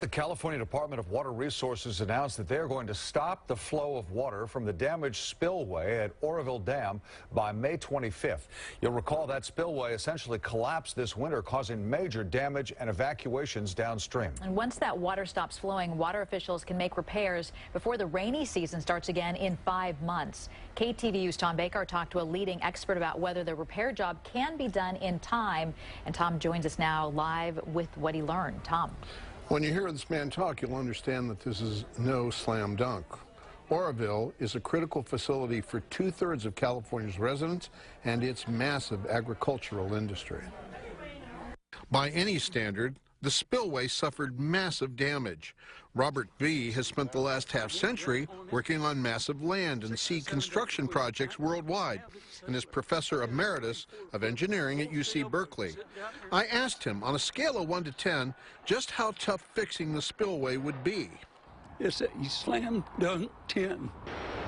The California Department of Water Resources announced that they are going to stop the flow of water from the damaged spillway at Oroville Dam by May 25th. You'll recall that spillway essentially collapsed this winter, causing major damage and evacuations downstream. And once that water stops flowing, water officials can make repairs before the rainy season starts again in 5 months. KTVU's Tom Baker talked to a leading expert about whether the repair job can be done in time. And Tom joins us now live with what he learned. Tom. When you hear this man talk, you'll understand that this is no slam dunk. Oroville is a critical facility for 2/3 of California's residents and its massive agricultural industry. By any standard, the spillway suffered massive damage. Robert B. has spent the last half-century working on massive land and sea construction projects worldwide and is Professor Emeritus of Engineering at UC Berkeley. I asked him, on a scale of 1 to 10, just how tough fixing the spillway would be. It's a slam dunk 10.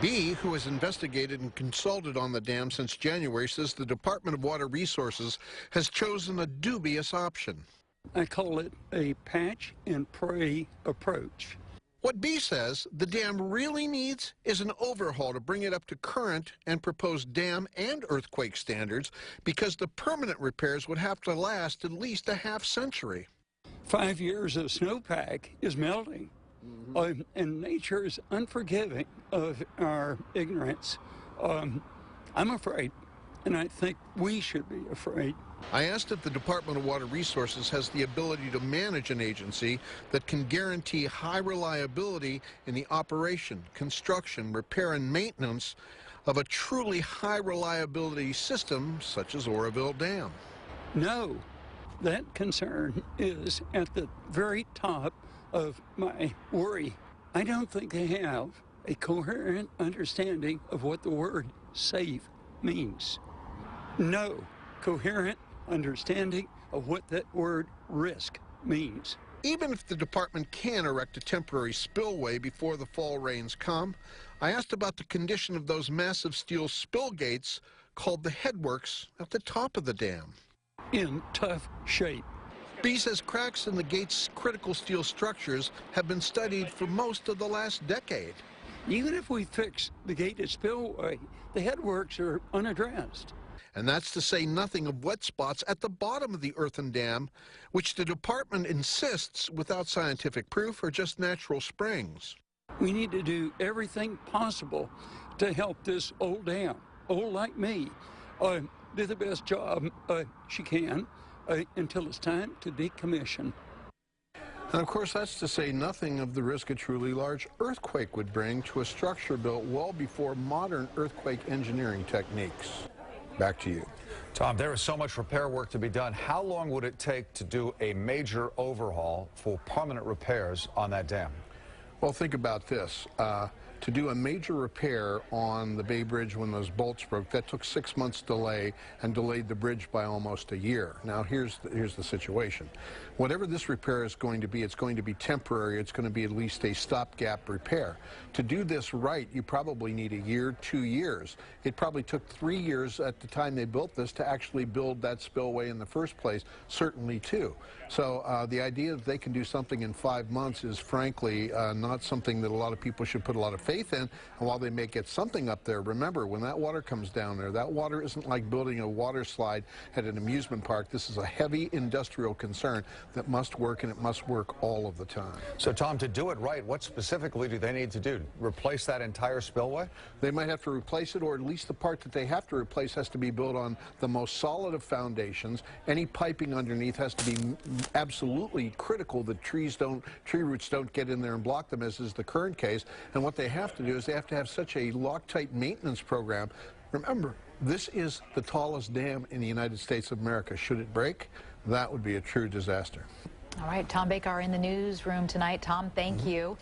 B., who has investigated and consulted on the dam since January, says the Department of Water Resources has chosen a dubious option. I call it a patch and pray approach. What B says the dam really needs is an overhaul to bring it up to current and proposed dam and earthquake standards, because the permanent repairs would have to last at least a half-century. 5 years of snowpack is melting, and nature is unforgiving of our ignorance. I'm afraid, and I think we should be afraid. I asked if the Department of Water Resources has the ability to manage an agency that can guarantee high reliability in the operation, construction, repair, and maintenance of a truly high reliability system such as Oroville Dam. No, that concern is at the very top of my worry. I don't think they have a coherent understanding of what the word safe means. No coherent understanding of what that word risk means. Even if the department can erect a temporary spillway before the fall rains come, I asked about the condition of those massive steel spill gates called the headworks at the top of the dam. In tough shape. B says cracks in the gate's critical steel structures have been studied for most of the last decade. Even if we fix the gated spillway, the headworks are unaddressed. And that's to say nothing of wet spots at the bottom of the earthen dam, which the department insists, without scientific proof, are just natural springs. We need to do everything possible to help this old dam, old like me, do the best job she can until it's time to decommission. And of course, that's to say nothing of the risk a truly large earthquake would bring to a structure built well before modern earthquake engineering techniques. Back to you. Tom, there is so much repair work to be done. How long would it take to do a major overhaul for permanent repairs on that dam? Well, think about this. To do a major repair on the Bay Bridge when those bolts broke, that took 6 months delay and delayed the bridge by almost a year. Now, here's the situation. Whatever this repair is going to be, it's going to be temporary. It's going to be at least a stopgap repair. To do this right, you probably need a year, 2 years. It probably took 3 years at the time they built this to actually build that spillway in the first place, certainly 2. So the idea that they can do something in 5 months is frankly not something that a lot of people should put a lot of faith in. And while they may get something up there, remember, when that water comes down there, that water isn't like building a water slide at an amusement park. This is a heavy industrial concern that must work, and it must work all of the time. So, Tom, to do it right, what specifically do they need to do? Replace that entire spillway? They might have to replace it, or at least the part that they have to replace has to be built on the most solid of foundations. Any piping underneath has to be absolutely critical that tree roots don't get in there and block them, as is the current case. And what they have to do is they have to have such a Loctite maintenance program. Remember, this is the tallest dam in the United States of America. Should it break, that would be a true disaster. All right, Tom Baker in the newsroom tonight. Tom, thank you.